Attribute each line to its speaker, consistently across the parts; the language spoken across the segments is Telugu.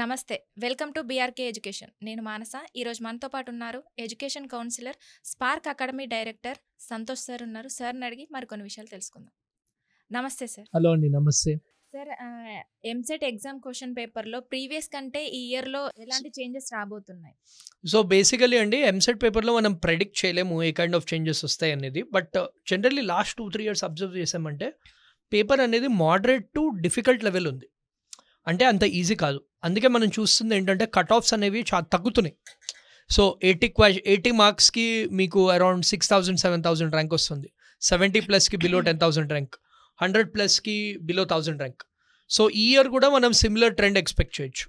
Speaker 1: నమస్తే. Welcome to BRK education. నేను మానస. ఈరోజు మనతో పాటు ఉన్నారు education counsellor, spark academy director Santosh sir ఉన్నారు. సార్ని అడిగి మరికొన్ని విషయాలు తెలుసుకుందాం. నమస్తే సార్.
Speaker 2: హలో అండి, నమస్తే.
Speaker 1: సార్, ఎంసెట్ ఎగ్జామ్ క్వశ్చన్ పేపర్లో ప్రీవియస్ కంటే ఈ ఇయర్లో ఎలాంటి చేంజెస్ రాబోతున్నాయి?
Speaker 2: సో బేసికలీ అండి, ఎంసెట్ పేపర్లో మనం ప్రెడిక్ట్ చేయలేము ఏ కైండ్ ఆఫ్ చేంజెస్ వస్తాయి అనేది. But generally last 2-3 years observe చేసామంటే పేపర్ అనేది మోడరేట్ టు డిఫికల్ట్ లెవెల్ ఉంది. అంటే అంత ఈజీ కాదు. అందుకే మనం చూస్తుంది ఏంటంటే కట్ ఆఫ్స్ అనేవి చాలా తగ్గుతున్నాయి. సో 80 మార్క్స్కి మీకు అరౌండ్ 6,000-7,000 ర్యాంక్ వస్తుంది. 70+కి బిలో 10,000 ర్యాంక్, 100+కి బిలో 1,000 ర్యాంక్. సో ఈ ఇయర్ కూడా మనం సిమిలర్ ట్రెండ్ ఎక్స్పెక్ట్ చేయొచ్చు.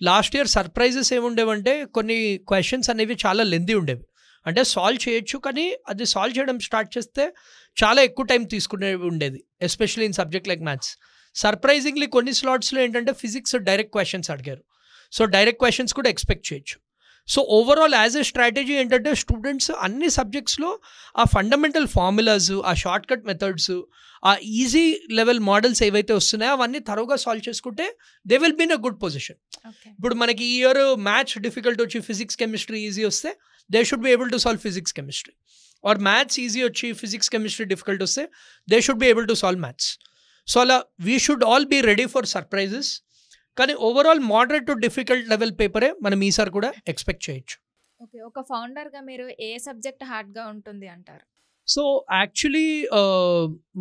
Speaker 2: లాస్ట్ ఇయర్ సర్ప్రైజెస్ ఏముండేవంటే కొన్ని క్వశ్చన్స్ అనేవి చాలా లెంతీ ఉండేవి. అంటే సాల్వ్ చేయొచ్చు, కానీ అది సాల్వ్ చేయడం స్టార్ట్ చేస్తే చాలా ఎక్కువ టైం తీసుకునే ఉండేది, especially in subject like maths. Surprisingly కొన్ని స్లాట్స్లో ఏంటంటే ఫిజిక్స్ డైరెక్ట్ క్వశ్చన్స్ అడిగారు. సో డైరెక్ట్ క్వశ్చన్స్ కూడా ఎక్స్పెక్ట్ చేయొచ్చు. So overall as a strategy ఏంటంటే స్టూడెంట్స్ అన్ని సబ్జెక్ట్స్లో ఆ ఫండమెంటల్ ఫార్ములాస్, ఆ షార్ట్ కట్ మెథడ్స్, ఆ ఈజీ లెవెల్ మోడల్స్ ఏవైతే వస్తున్నాయో అవన్నీ త్వరగా సాల్వ్ చేసుకుంటే they will be in a good position. ఇప్పుడు మనకి ఈ ఇయర్ మ్యాథ్స్ డిఫికల్ట్ వచ్చి ఫిజిక్స్ కెమిస్ట్రీ ఈజీ వస్తే they should be able to solve physics chemistry. Or maths easy వచ్చి ఫిజిక్స్ కెమిస్ట్రీ డిఫికల్ట్ వస్తే they should be able to solve maths. So అలా we should all be ready for surprises. కానీ overall moderate to difficult level పేపరే మనం ఈసారి కూడా ఎక్స్పెక్ట్ చేయొచ్చు.
Speaker 1: ఓకే, ఒక ఫౌండర్గా మీరు ఏ సబ్జెక్ట్ హార్డ్గా ఉంటుంది అంటారు?
Speaker 2: సో యాక్చువల్లీ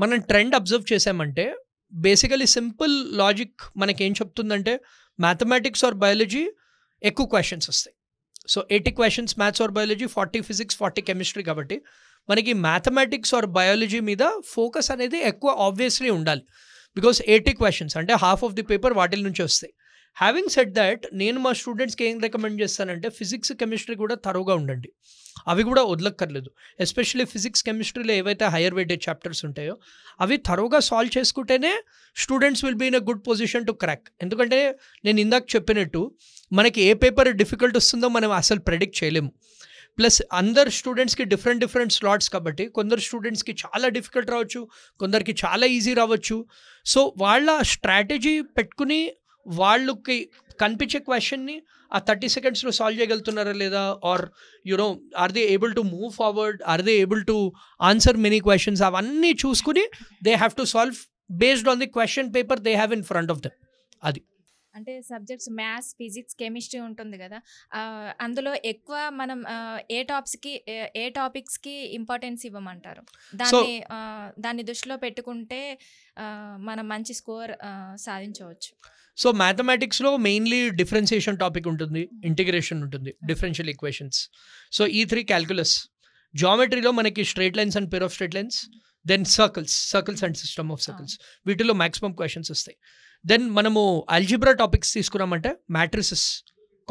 Speaker 2: మనం ట్రెండ్ అబ్జర్వ్ చేసామంటే బేసికలీ సింపుల్ లాజిక్ మనకేం చెప్తుందంటే మ్యాథమెటిక్స్ ఆర్ బయాలజీ ఎక్కువ క్వశ్చన్స్ వస్తాయి. So 80 questions maths or biology, 40 physics, 40 chemistry. కాబట్టి మనకి మ్యాథమెటిక్స్ ఆర్ బయాలజీ మీద ఫోకస్ అనేది ఎక్కువ ఆబ్వియస్లీ ఉండాలి. బికాస్ 80 క్వశ్చన్స్ అంటే హాఫ్ ఆఫ్ ది పేపర్ వాటిల నుంచి వస్తాయి. హ్యావింగ్ సెడ్ దట్, నేను మా స్టూడెంట్స్కి ఏం రికమెండ్ చేస్తానంటే ఫిజిక్స్ కెమిస్ట్రీ కూడా తరువుగా ఉండండి. అవి కూడా వదలక్కర్లేదు. ఎస్పెషల్లీ ఫిజిక్స్ కెమిస్ట్రీలో ఏవైతే హైయర్ వెయిటేజ్ చాప్టర్స్ ఉంటాయో అవి తరువుగా సాల్వ్ చేసుకుంటేనే students will be in a good position to crack. ఎందుకంటే నేను ఇందాక చెప్పినట్టు మనకి ఏ పేపర్ డిఫికల్ట్ వస్తుందో మనం అసలు ప్రెడిక్ట్ చేయలేము. ప్లస్ అందరు స్టూడెంట్స్కి డిఫరెంట్ స్లాట్స్ కాబట్టి కొందరు స్టూడెంట్స్కి చాలా డిఫికల్ట్ రావచ్చు, కొందరికి చాలా ఈజీ రావచ్చు. సో వాళ్ళ స్ట్రాటజీ పెట్టుకుని వాళ్ళకి కనిపించే క్వశ్చన్ని ఆ 30 సెకండ్స్లో సాల్వ్ చేయగలుగుతున్నారా లేదా, or you know or they able to move forward, or they able to answer many questions, అవన్నీ చూసుకుని they have to solve based on the question paper they have in front of them. అది
Speaker 1: అంటే సబ్జెక్ట్స్ మ్యాథ్స్, ఫిజిక్స్, కెమిస్ట్రీ ఉంటుంది కదా, అందులో ఎక్కువ మనం ఏ టాపిక్స్కి ఇంపార్టెన్స్ ఇవ్వమంటారు? దాన్ని దృష్టిలో పెట్టుకుంటే మనం మంచి స్కోర్ సాధించవచ్చు.
Speaker 2: సో మ్యాథమెటిక్స్లో మెయిన్లీ డిఫరెన్షియేషన్ టాపిక్ ఉంటుంది, ఇంటిగ్రేషన్ ఉంటుంది, డిఫరెన్షియల్ ఈక్వేషన్స్. సో ఈ 3 క్యాల్కులస్. జామెట్రీలో మనకి straight lines and pair of straight lines, then circles and system of circles, వీటిలో మ్యాక్సిమం క్వశ్చన్స్ వస్తాయి. దెన్ మనము అల్జిబ్రా టాపిక్స్ తీసుకున్నామంటే matrices,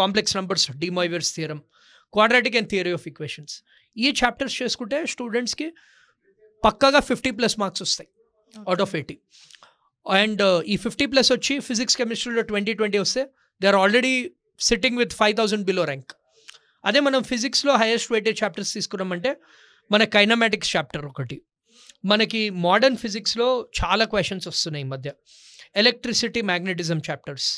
Speaker 2: complex numbers, de Moivre's theorem, quadratic and theory of equations, ఈ చాప్టర్స్ చేసుకుంటే స్టూడెంట్స్కి పక్కాగా 50+ మార్క్స్ వస్తాయి అవుట్ ఆఫ్ 80. అండ్ ఈ 50+ వచ్చి ఫిజిక్స్ కెమిస్ట్రీలో 20 వస్తే they are already sitting with 5,000 below rank. అదే మనం ఫిజిక్స్లో హైయెస్ట్ వెయిటేజ్ చాప్టర్స్ తీసుకున్నామంటే మన కైనమాటిక్స్ చాప్టర్ ఒకటి, మనకి మోడర్న్ ఫిజిక్స్లో చాలా క్వశ్చన్స్ వస్తున్నాయి ఈ మధ్య, electricity magnetism chapters,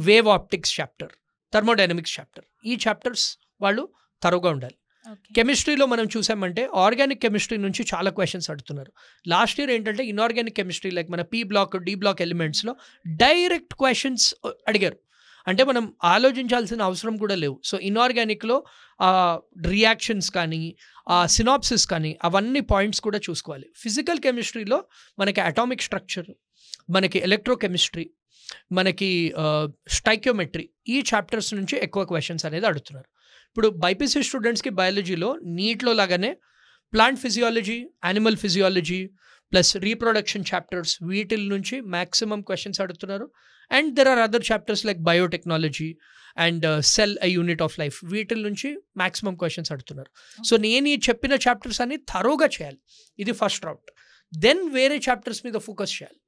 Speaker 2: wave optics chapter, thermodynamics chapter, ఈ చాప్టర్స్ వాళ్ళు తరువుగా ఉండాలి. కెమిస్ట్రీలో మనం చూసామంటే ఆర్గానిక్ కెమిస్ట్రీ నుంచి చాలా క్వశ్చన్స్ అడుగుతున్నారు. లాస్ట్ ఇయర్ ఏంటంటే ఇన్ఆర్గానిక్ కెమిస్ట్రీ లైక్ మన పీ బ్లాక్, డి బ్లాక్ ఎలిమెంట్స్లో డైరెక్ట్ క్వశ్చన్స్ అడిగారు. అంటే మనం ఆలోచించాల్సిన అవసరం కూడా లేవు. సో ఇన్ఆర్గానిక్లో రియాక్షన్స్ కానీ, సినాప్సిస్ కానీ, అవన్నీ పాయింట్స్ కూడా చూసుకోవాలి. ఫిజికల్ కెమిస్ట్రీలో మనకి అటామిక్ స్ట్రక్చర్, మనకి ఎలక్ట్రోకెమిస్ట్రీ, మనకి స్టైక్యోమెట్రీ, ఈ చాప్టర్స్ నుంచి ఎక్కువ క్వశ్చన్స్ అనేది అడుగుతున్నారు. ఇప్పుడు బైపీసీ స్టూడెంట్స్కి బయాలజీలో నీట్లో లాగానే plant physiology, animal physiology plus reproduction chapters, వీటిల నుంచి మ్యాక్సిమం క్వశ్చన్స్ అడుగుతున్నారు. And there are other chapters like biotechnology and cell a unit of life, వీటిల నుంచి మ్యాక్సిమం క్వశ్చన్స్ అడుగుతున్నారు. సో నేను ఈ చెప్పిన చాప్టర్స్ అన్ని తరోగా చేయాలి, ఇది ఫస్ట్ రౌట్. దెన్ వేరే చాప్టర్స్ మీద ఫోకస్ చేయాలి.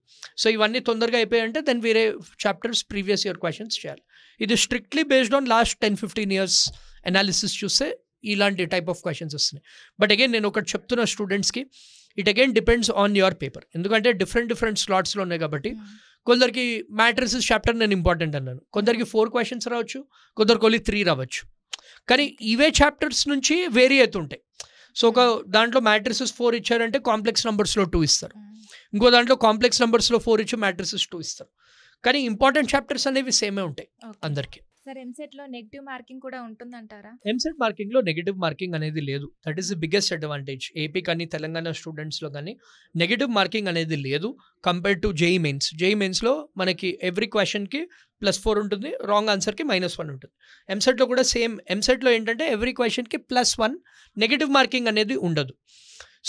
Speaker 2: సో ఇవన్నీ తొందరగా అయిపోయాయంటే దెన్ వేరే చాప్టర్స్ ప్రీవియస్ ఇయర్ క్వశ్చన్స్ చేయాలి. ఇది strictly based on last 10-15 years analysis చూస్తే ఇలాంటి టైప్ ఆఫ్ క్వశ్చన్స్ వస్తున్నాయి. బట్ అగైన్ నేను ఒకటి చెప్తున్న స్టూడెంట్స్కి, it again depends on your paper. ఎందుకంటే డిఫరెంట్ స్లాట్స్లో ఉన్నాయి కాబట్టి కొందరికి మ్యాట్రిసెస్ చాప్టర్ నేను ఇంపార్టెంట్ అన్నాను, కొందరికి 4 క్వశ్చన్స్ రావచ్చు, కొందరికి ఓన్లీ 3 రావచ్చు. కానీ ఇవే చాప్టర్స్ నుంచి వేరీ అవుతుంటాయి. సో ఒక దాంట్లో మ్యాట్రిసెస్ 4 ఇచ్చారంటే కాంప్లెక్స్ నెంబర్స్లో 2 ఇస్తారు, ఇంకో దాంట్లో కాంప్లెక్స్ నెంబర్స్లో 4 ఇచ్చి మ్యాట్రిసెస్ 2 ఇస్తారు. కానీ ఇంపార్టెంట్ చాప్టర్స్ అనేవి సేమే ఉంటాయి అందరికీ.
Speaker 1: సార్ ఎంసెట్లో నెగిటివ్ మార్కింగ్ కూడా ఉంటుందంటారా?
Speaker 2: ఎంసెట్ మార్కింగ్లో నెగిటివ్ మార్కింగ్ అనేది లేదు. That is the biggest advantage. AP కానీ తెలంగాణ స్టూడెంట్స్లో కానీ నెగిటివ్ మార్కింగ్ అనేది లేదు compare to JEE mains. JEE మెయిన్స్లో మనకి ఎవ్రీ క్వశ్చన్కి +4 ఉంటుంది, రాంగ్ ఆన్సర్కి -1 ఉంటుంది. ఎంసెట్లో కూడా సేమ్. ఎంసెట్లో ఏంటంటే ఎవ్రీ క్వశ్చన్కి +1, నెగిటివ్ మార్కింగ్ అనేది ఉండదు.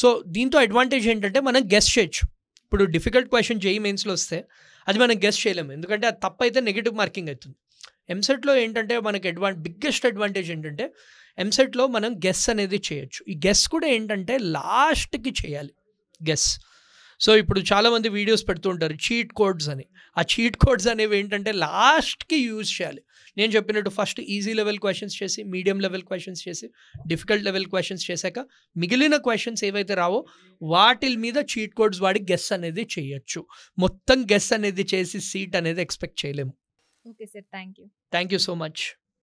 Speaker 2: సో దీంతో అడ్వాంటేజ్ ఏంటంటే మనం గెస్ చేయొచ్చు. ఇప్పుడు డిఫికల్ట్ క్వశ్చన్ జేఈ మెయిన్స్లో వస్తే అది మనం గెస్ చేయలేము, ఎందుకంటే అది తప్పు అయితే నెగిటివ్ మార్కింగ్ అవుతుంది. ఎంసెట్లో ఏంటంటే మనకి బిగ్గెస్ట్ అడ్వాంటేజ్ ఏంటంటే ఎంసెట్లో మనం గెస్ అనేది చేయొచ్చు. ఈ గెస్ కూడా ఏంటంటే లాస్ట్కి చేయాలి గెస్. సో ఇప్పుడు చాలామంది వీడియోస్ పెడుతూ ఉంటారు చీట్ కోడ్స్ అని. ఆ చీట్ కోడ్స్ అనేవి ఏంటంటే లాస్ట్కి యూజ్ చేయాలి. నేను చెప్పినట్టు ఫస్ట్ ఈజీ లెవెల్ క్వశ్చన్స్ చేసి, మీడియం లెవెల్ క్వశ్చన్స్ చేసి, డిఫికల్ట్ లెవెల్ క్వశ్చన్స్ చేశాక మిగిలిన క్వశ్చన్స్ ఏవైతే రావో వాటి మీద చీట్ కోడ్స్ వాడి గెస్ అనేది చేయొచ్చు. మొత్తం గెస్ అనేది చేసి సీట్ అనేది ఎక్స్పెక్ట్ చేయలేము.
Speaker 1: Okay sir, thank you.
Speaker 2: Thank you so much.